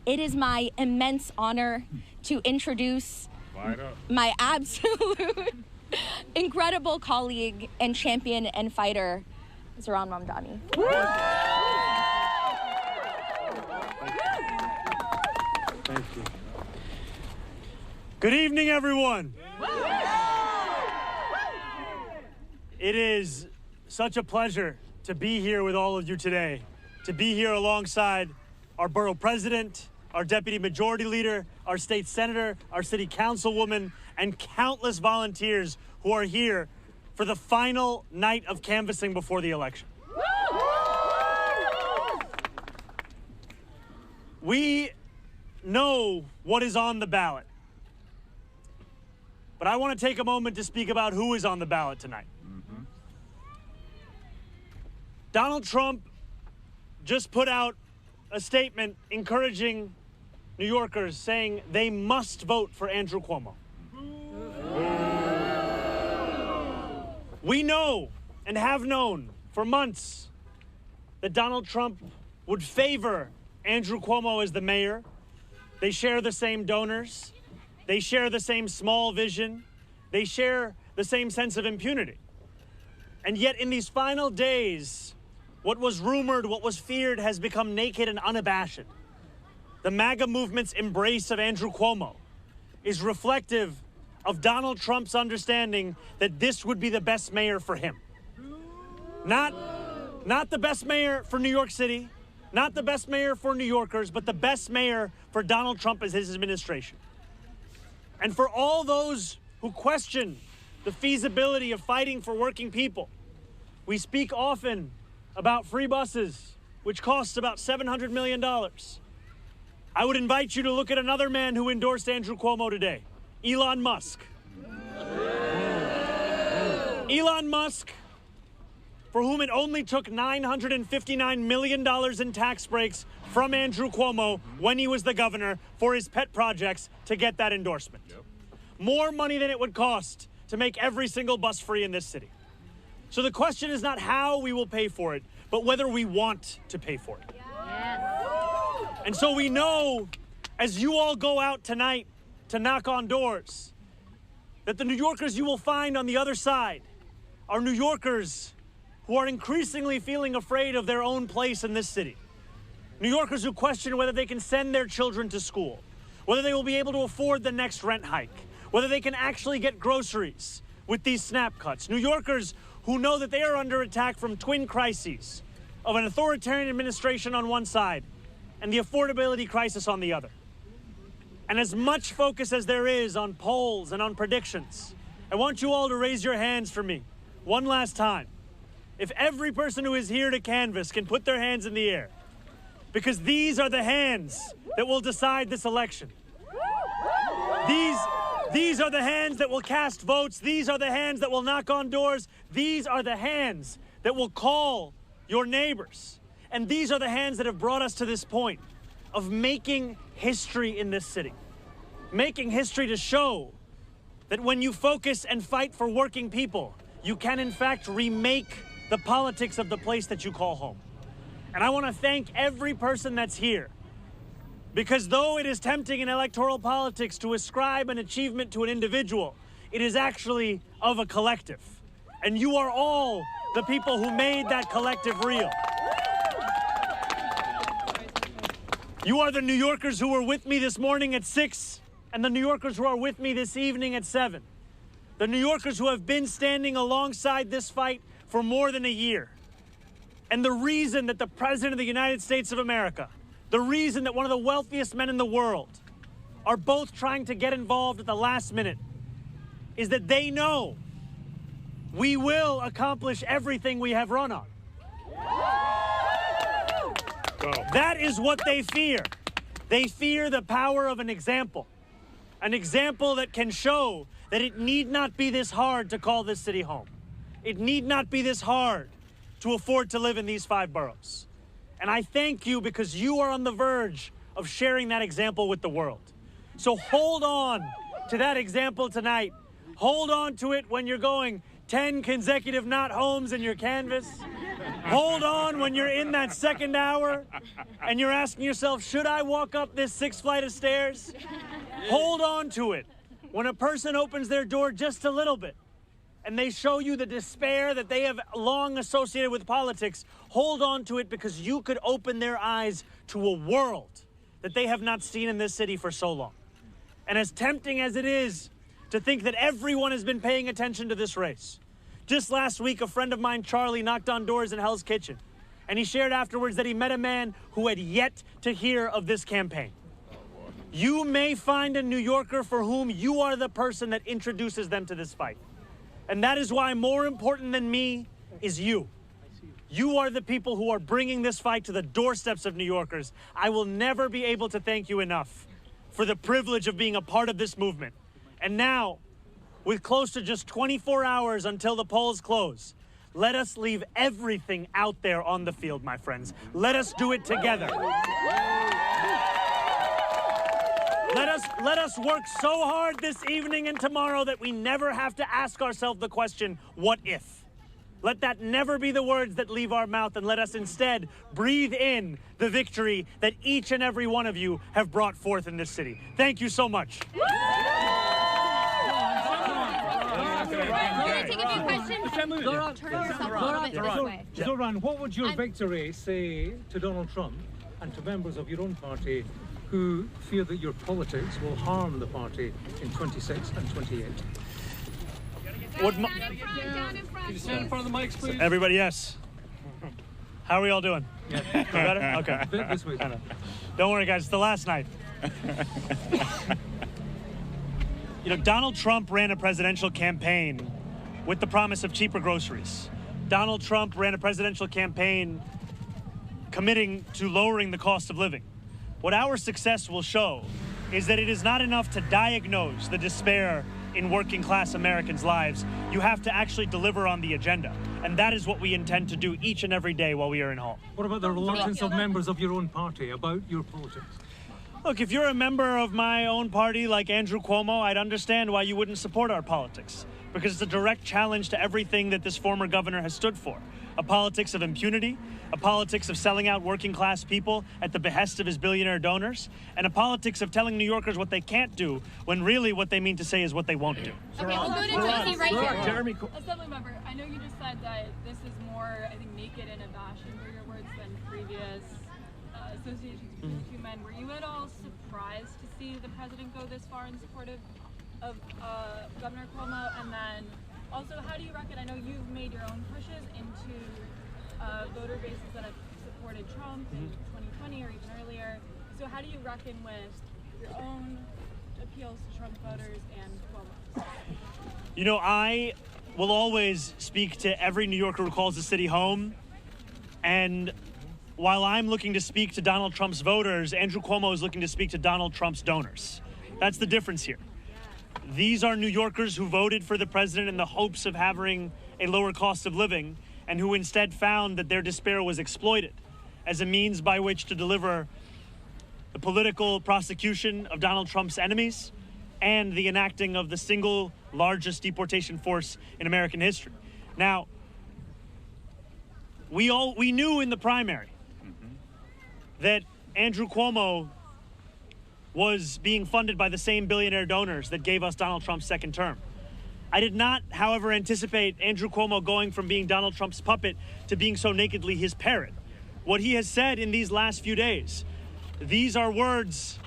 it is my immense honor to introduce my absolute incredible colleague and champion and fighter, Zohran Mamdani. Thank you. Good evening, everyone. It is such a pleasure to be here with all of you today, to be here alongside our borough president, our deputy majority leader, our state senator, our city councilwoman, and countless volunteers who are here for the final night of canvassing before the election. We know what is on the ballot, but I want to take a moment to speak about who is on the ballot tonight. Donald Trump just put out a statement encouraging New Yorkers, saying they must vote for Andrew Cuomo. We know and have known for months that Donald Trump would favor Andrew Cuomo as the mayor. They share the same donors. They share the same small vision. They share the same sense of impunity. And yet in these final days, what was rumored, what was feared has become naked and unabashed. The MAGA movement's embrace of Andrew Cuomo is reflective of Donald Trump's understanding that this would be the best mayor for him. Not the best mayor for New York City, not the best mayor for New Yorkers, but the best mayor for Donald Trump as his administration. And for all those who question the feasibility of fighting for working people, we speak often about free buses, which costs about $700 million. I would invite you to look at another man who endorsed Andrew Cuomo today, Elon Musk. Elon Musk, for whom it only took $959 million in tax breaks from Andrew Cuomo when he was the governor for his pet projects to get that endorsement. More money than it would cost to make every single bus free in this city. So the question is not how we will pay for it, but whether we want to pay for it. And so we know, as you all go out tonight to knock on doors, that the New Yorkers you will find on the other side are New Yorkers who are increasingly feeling afraid of their own place in this city. New Yorkers who question whether they can send their children to school, whether they will be able to afford the next rent hike, whether they can actually get groceries with these SNAP cuts. New Yorkers who know that they are under attack from twin crises of an authoritarian administration on one side and the affordability crisis on the other. And as much focus as there is on polls and on predictions, I want you all to raise your hands for me one last time. If every person who is here to canvass can put their hands in the air, because these are the hands that will decide this election. These are the hands that will cast votes. These are the hands that will knock on doors. These are the hands that will call your neighbors. And these are the hands that have brought us to this point of making history in this city. Making history to show that when you focus and fight for working people, you can in fact remake the politics of the place that you call home. And I want to thank every person that's here. Because though it is tempting in electoral politics to ascribe an achievement to an individual, it is actually of a collective. And you are all the people who made that collective real. You are the New Yorkers who were with me this morning at 6, and the New Yorkers who are with me this evening at 7. The New Yorkers who have been standing alongside this fight for more than a year. And the reason that the President of the United States of America, the reason that one of the wealthiest men in the world are both trying to get involved at the last minute is that they know we will accomplish everything we have run on. That is what they fear. They fear the power of an example that can show that it need not be this hard to call this city home. It need not be this hard to afford to live in these 5 boroughs. And I thank you because you are on the verge of sharing that example with the world. So hold on to that example tonight. Hold on to it when you're going 10 consecutive not homes in your canvas. Hold on when you're in that second hour and you're asking yourself, should I walk up this 6th flight of stairs? Hold on to it. When a person opens their door just a little bit and they show you the despair that they have long associated with politics, hold on to it, because you could open their eyes to a world that they have not seen in this city for so long. And as tempting as it is to think that everyone has been paying attention to this race, just last week, a friend of mine, Charlie, knocked on doors in Hell's Kitchen, and he shared afterwards that he met a man who had yet to hear of this campaign. You may find a New Yorker for whom you are the person that introduces them to this fight. And that is why more important than me is you. You are the people who are bringing this fight to the doorsteps of New Yorkers. I will never be able to thank you enough for the privilege of being a part of this movement. And now, with close to just 24 hours until the polls close, let us leave everything out there on the field, my friends. Let us do it together. Let us work so hard this evening and tomorrow that we never have to ask ourselves the question, what if? Let that never be the words that leave our mouth, and let us instead breathe in the victory that each and every one of you have brought forth in this city. Thank you so much. We're going to take a few questions. Turn yourself a little bit this way. Zohran, what would your victory say to Donald Trump and to members of your own party who fear that your politics will harm the party in 26 and 28? Down in front. Can you stand in front of the mics, please? Everybody, yes. How are we all doing? Yeah. Better? Okay. This way. Don't worry, guys. It's the last night. You know, Donald Trump ran a presidential campaign with the promise of cheaper groceries. Donald Trump ran a presidential campaign committing to lowering the cost of living. What our success will show is that it is not enough to diagnose the despair in working class Americans' lives. You have to actually deliver on the agenda. And that is what we intend to do each and every day while we are in Hall. What about the reluctance of members of your own party about your politics? Look, if you're a member of my own party like Andrew Cuomo, I'd understand why you wouldn't support our politics, because it's a direct challenge to everything that this former governor has stood for. A politics of impunity, a politics of selling out working class people at the behest of his billionaire donors, and a politics of telling New Yorkers what they can't do when really what they mean to say is what they won't do. Okay, we'll go to Josie right here. Jeremy, Assemblymember, I know you just said that this is more, I think, naked and abashing for your words than previous associations between the two men. Were you at all surprised to see the president go this far in support of Governor Cuomo? And then also, how do you reckon, I know you've made your own pushes into voter bases that have supported Trump in 2020 or even earlier. So how do you reckon with your own appeals to Trump voters and Cuomo's? You know, I will always speak to every New Yorker who calls the city home. And while I'm looking to speak to Donald Trump's voters, Andrew Cuomo is looking to speak to Donald Trump's donors. That's the difference here. These are New Yorkers who voted for the president in the hopes of having a lower cost of living, and who instead found that their despair was exploited as a means by which to deliver the political prosecution of Donald Trump's enemies and the enacting of the single largest deportation force in American history. Now, we knew in the primary that Andrew Cuomo was being funded by the same billionaire donors that gave us Donald Trump's second term. I did not, however, anticipate Andrew Cuomo going from being Donald Trump's puppet to being so nakedly his parrot. What he has said in these last few days, these are words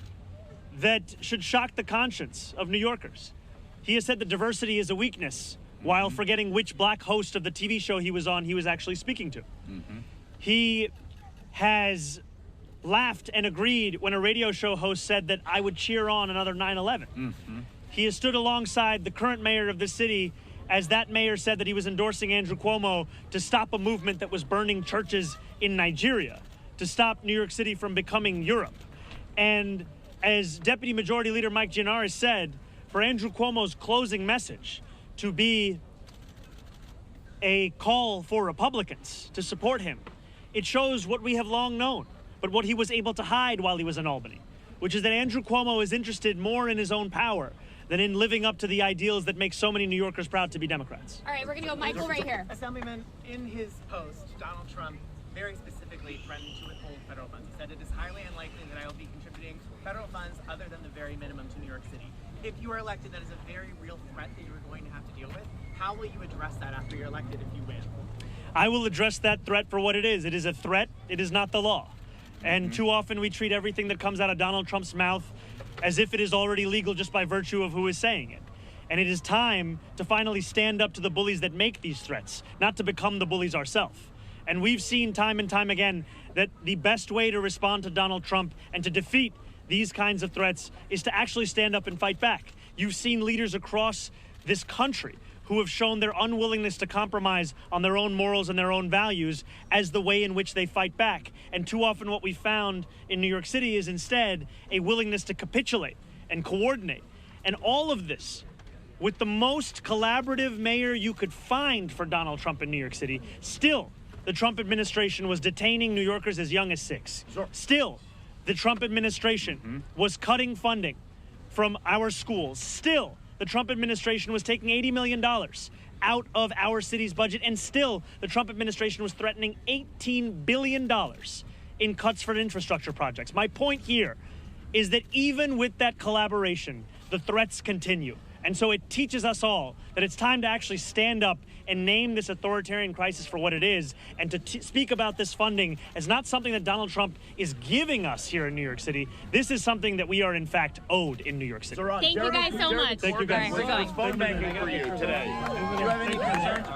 that should shock the conscience of New Yorkers. He has said that diversity is a weakness, while forgetting which black host of the TV show he was on he was actually speaking to. He has laughed and agreed when a radio show host said that I would cheer on another 9/11. He has stood alongside the current mayor of the city as that mayor said that he was endorsing Andrew Cuomo to stop a movement that was burning churches in Nigeria, to stop New York City from becoming Europe. And as Deputy Majority Leader Mike Gianaris said, for Andrew Cuomo's closing message to be a call for Republicans to support him, it shows what we have long known, but what he was able to hide while he was in Albany, which is that Andrew Cuomo is interested more in his own power than in living up to the ideals that make so many New Yorkers proud to be Democrats. All right, we're going to go Michael right here. Assemblyman, in his post, Donald Trump very specifically threatened to withhold federal funds. He said it is highly unlikely that I will be contributing federal funds other than the very minimum to New York City. If you are elected, that is a very real threat that you're going to have to deal with. How will you address that after you're elected if you win? I will address that threat for what it is. It is a threat. It is not the law. And too often we treat everything that comes out of Donald Trump's mouth as if it is already legal just by virtue of who is saying it. And it is time to finally stand up to the bullies that make these threats, not to become the bullies ourselves. And we've seen time and time again that the best way to respond to Donald Trump and to defeat these kinds of threats is to actually stand up and fight back. You've seen leaders across this country who have shown their unwillingness to compromise on their own morals and their own values as the way in which they fight back. And too often what we found in New York City is instead a willingness to capitulate and coordinate. And all of this with the most collaborative mayor you could find for Donald Trump in New York City. Still, the Trump administration was detaining New Yorkers as young as 6. Sure. Still, the Trump administration was cutting funding from our schools. Still, the Trump administration was taking $80 million out of our city's budget, and still the Trump administration was threatening $18 billion in cuts for infrastructure projects. My point here is that even with that collaboration, the threats continue. And so it teaches us all that it's time to actually stand up and name this authoritarian crisis for what it is, and to speak about this funding as not something that Donald Trump is giving us here in New York City. This is something that we are, in fact, owed in New York City. Thank you guys so much. Thank you guys. All right, we're going. Phone banking for you today. Do you have any concerns?